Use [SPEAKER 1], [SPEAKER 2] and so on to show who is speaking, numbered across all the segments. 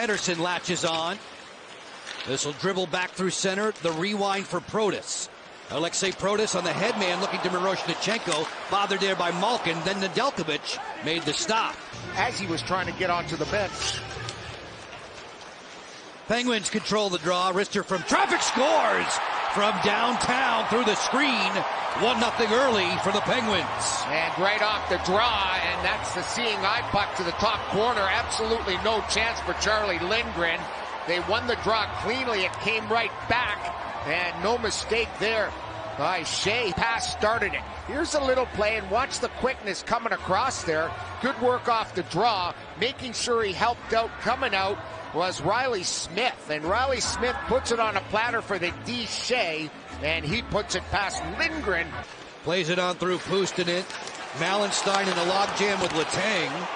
[SPEAKER 1] Pedersen latches on. This will dribble back through center. The rewind for Protas. Alexei Protas on the headman looking to Miroshnichenko. Bothered there by Malkin. Then Nedeljkovic made the stop.
[SPEAKER 2] As he was trying to get onto the bench.
[SPEAKER 1] Penguins control the draw. Rister from traffic scores from downtown through the screen. 1-0 early for the Penguins.
[SPEAKER 2] And right off the draw, and that's the seeing eye puck to the top corner. Absolutely no chance for Charlie Lindgren. They won the draw cleanly. It came right back, and no mistake there by Shea. Pass started it. Here's a little play, and watch the quickness coming across there. Good work off the draw, making sure he helped out. Coming out was Riley Smith, and Riley Smith puts it on a platter for the D. Shea, and he puts it past Lindgren.
[SPEAKER 1] Plays it on through Puustinen. Malenstein in the logjam with Letang.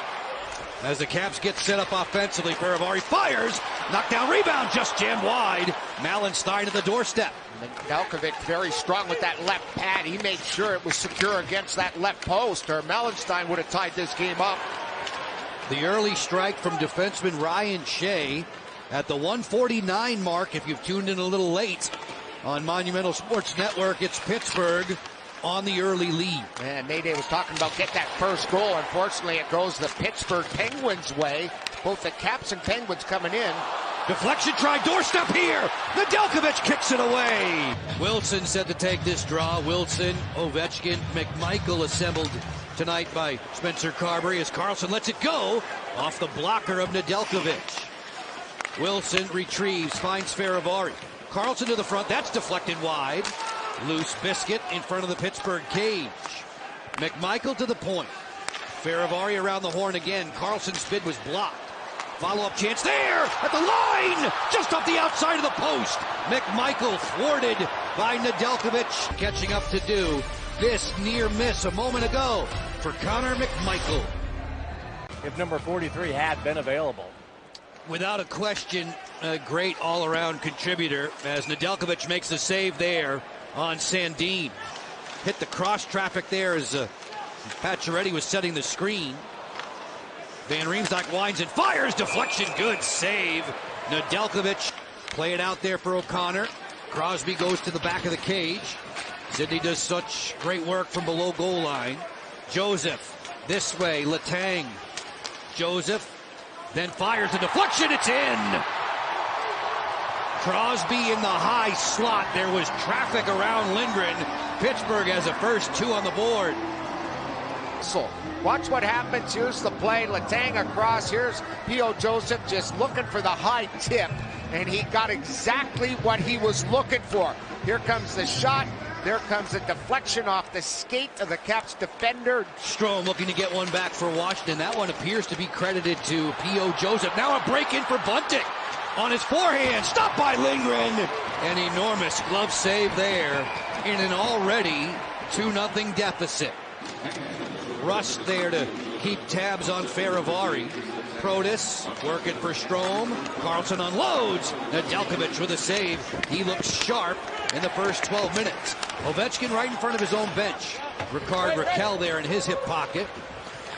[SPEAKER 1] As the Caps get set up offensively, Faravari fires. Knockdown rebound, just jammed wide. Malenstein at the doorstep.
[SPEAKER 2] Nedeljkovic very strong with that left pad. He made sure it was secure against that left post, or Malenstein would have tied this game up.
[SPEAKER 1] The early strike from defenseman Ryan Shea at the 1:49 mark. If you've tuned in a little late on Monumental Sports Network, it's Pittsburgh on the early lead.
[SPEAKER 2] And Mayday was talking about get that first goal. Unfortunately, it goes the Pittsburgh Penguins' way. Both the Caps and Penguins coming in.
[SPEAKER 1] Deflection try, doorstep here. Nedeljkovic kicks it away. Wilson set to take this draw. Wilson, Ovechkin, McMichael assembled tonight by Spencer Carberry as Carlson lets it go off the blocker of Nedeljkovic. Wilson retrieves, finds Faravari. Carlson to the front, that's deflected wide. Loose biscuit in front of the Pittsburgh cage. McMichael to the point. Faravari around the horn again. Carlson's bid was blocked. Follow-up chance there at the line, just off the outside of the post. McMichael thwarted by Nedeljkovic, catching up to do this near miss a moment ago for Connor McMichael.
[SPEAKER 3] If number 43 had been available.
[SPEAKER 1] Without a question, a great all-around contributor as Nedeljkovic makes the save there on Sandin. Hit the cross traffic there as Pacioretty was setting the screen. Van Riemsdyk winds and fires. Deflection, good save. Nedeljkovic play it out there for O'Connor. Crosby goes to the back of the cage. Sidney does such great work from below goal line. Joseph this way. Letang. Joseph then fires the deflection. It's in. Crosby in the high slot. There was traffic around Lindgren. Pittsburgh has a first two on the board.
[SPEAKER 2] So watch what happens. Here's the play. Letang across. Here's P.O. Joseph just looking for the high tip, and he got exactly what he was looking for. Here comes the shot. There comes a deflection off the skate of the Caps defender.
[SPEAKER 1] Strome looking to get one back for Washington. That one appears to be credited to P.O. Joseph. Now a break in for Bunting. On his forehand, stopped by Lindgren. An enormous glove save there in an already 2-0 deficit. Rust there to keep tabs on Faravari. Protas working for Strome. Carlson unloads. Nedeljkovic with a save. He looks sharp in the first 12 minutes. Ovechkin right in front of his own bench. Ricard Raquel there in his hip pocket.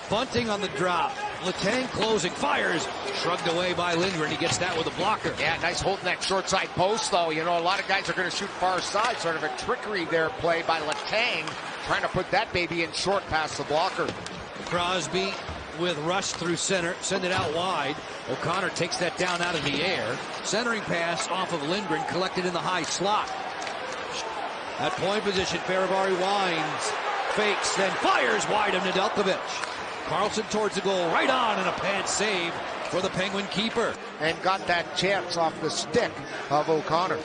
[SPEAKER 1] Bunting on the drop. Letang closing, fires. Shrugged away by Lindgren. He gets that with a blocker.
[SPEAKER 2] Yeah, nice holding that short side post, though. You know, a lot of guys are going to shoot far side. Sort of a trickery there play by Letang. Trying to put that baby in short past the blocker.
[SPEAKER 1] Crosby with Rush through center. Send it out wide. O'Connor takes that down out of the air. Centering pass off of Lindgren. Collected in the high slot. At point position, Faravari winds. Fakes, then fires wide of Nedeljkovic. Carlson towards the goal, right on, and a pad save for the Penguin keeper.
[SPEAKER 2] And got that chance off the stick of O'Connor.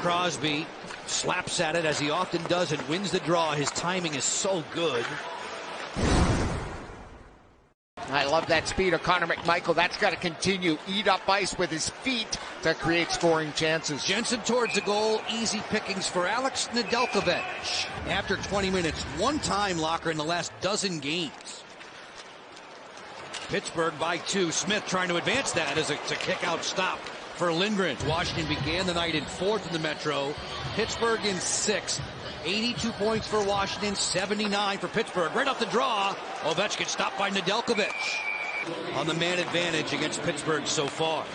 [SPEAKER 1] Crosby slaps at it as he often does and wins the draw. His timing is so good.
[SPEAKER 2] I love that speed of Connor McMichael. That's got to continue. Eat up ice with his feet to create scoring chances.
[SPEAKER 1] Jensen towards the goal. Easy pickings for Alex Nedeljkovic. After 20 minutes, one-time locker in the last dozen games. Pittsburgh by 2. Smith trying to advance that as it's a kick-out stop for Lindgren. Washington began the night in 4th in the Metro. Pittsburgh in 6th. 82 points for Washington, 79 for Pittsburgh. Right off the draw, Ovechkin stopped by Nedeljkovic. on the man advantage against Pittsburgh so far.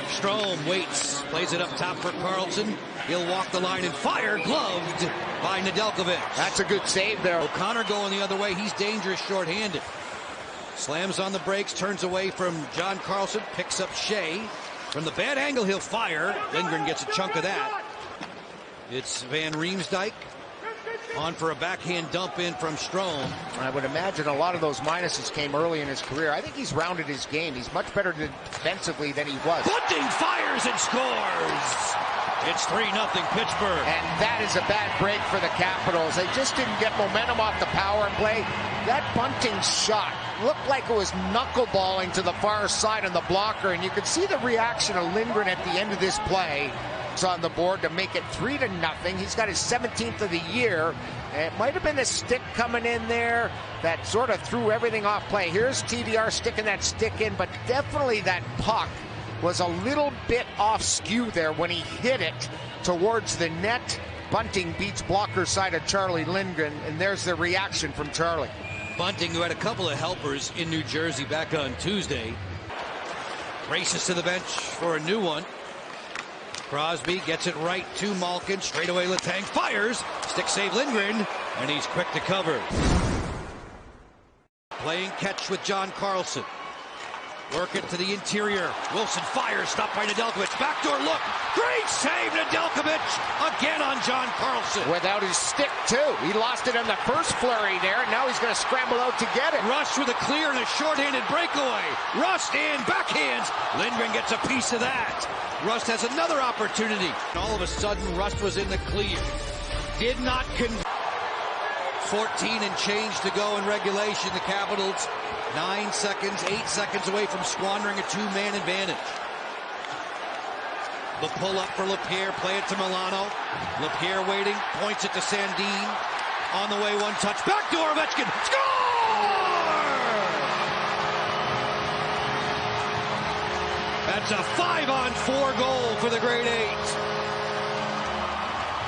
[SPEAKER 1] Strome waits, plays it up top for Carlson. He'll walk the line and fire, gloved by Nedeljkovic.
[SPEAKER 2] That's a good save there.
[SPEAKER 1] O'Connor going the other way. He's dangerous short-handed. Slams on the brakes, turns away from John Carlson, picks up Shea. From the bad angle, he'll fire. Lindgren gets a chunk of that. It's Van Riemsdyk on for a backhand dump in from Strome.
[SPEAKER 2] I would imagine a lot of those minuses came early in his career. I think he's rounded his game. He's much better defensively than he was.
[SPEAKER 1] Bunting fires and scores. It's 3-0 Pittsburgh.
[SPEAKER 2] And that is a bad break for the Capitals. They just didn't get momentum off the power play. That Bunting shot looked like it was knuckleballing to the far side on the blocker, and you could see the reaction of Lindgren at the end of this play. It's on the board to make it 3-0. He's got his 17th of the year. It might have been a stick coming in there that sort of threw everything off play. Here's TVR sticking that stick in, but definitely that puck was a little bit off skew there when he hit it towards the net. Bunting beats blocker side of Charlie Lindgren, and there's the reaction from Charlie.
[SPEAKER 1] Bunting, who had a couple of helpers in New Jersey back on Tuesday, races to the bench for a new one. Crosby gets it right to Malkin. Straight away Letang fires. Stick save Lindgren, and he's quick to cover. Playing catch with John Carlson. Work it to the interior. Wilson fires, stopped by Nedeljkovic. Backdoor look. Great save, Nedeljkovic. Again on John Carlson.
[SPEAKER 2] Without his stick, too. He lost it in the first flurry there, and now he's going to scramble out to get it.
[SPEAKER 1] Rush with a clear and a shorthanded breakaway. Rust in, backhands. Lindgren gets a piece of that. Rust has another opportunity. And all of a sudden, Rust was in the clear. Did not convert. 14 and change to go in regulation. The Capitals 9 seconds, 8 seconds away from squandering a two-man advantage. The pull-up for Lapierre, play it to Milano. Lapierre waiting, points it to Sandin. On the way, one touch, backdoor, Ovechkin, score! That's a 5-on-4 goal for the grade 8.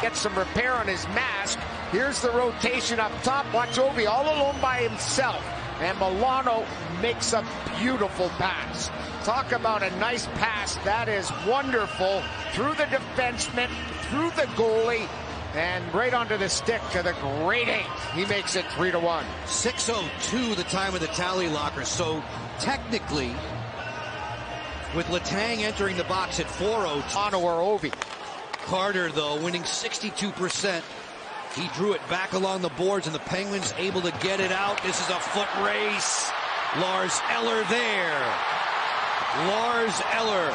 [SPEAKER 2] Gets some repair on his mask. Here's the rotation up top. Watch Ovi all alone by himself. And Milano makes a beautiful pass. Talk about a nice pass. That is wonderful. Through the defenseman, through the goalie, and right onto the stick to the grade 8. He makes it 3-1.
[SPEAKER 1] 6:02 the time of the tally locker. So technically, with Letang entering the box at 4:02.
[SPEAKER 2] Toronto or Ovi.
[SPEAKER 1] Carter, though, winning 62%. He drew it back along the boards, and the Penguins able to get it out. This is a foot race. Lars Eller there. Lars Eller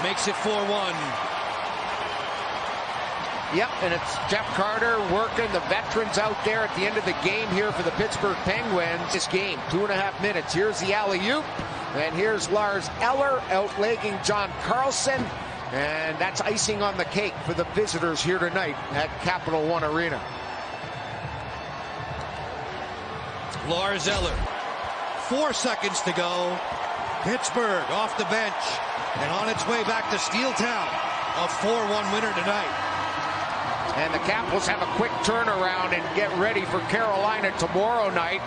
[SPEAKER 1] makes it 4-1.
[SPEAKER 2] Yep, and it's Jeff Carter working the veterans out there at the end of the game here for the Pittsburgh Penguins. This game, 2.5 minutes. Here's the alley-oop, and here's Lars Eller outlegging John Carlson. And that's icing on the cake for the visitors here tonight at Capital One Arena.
[SPEAKER 1] Lars Eller, 4 seconds to go. Pittsburgh off the bench and on its way back to Steeltown. A 4-1 winner tonight.
[SPEAKER 2] And the Capitals have a quick turnaround and get ready for Carolina tomorrow night.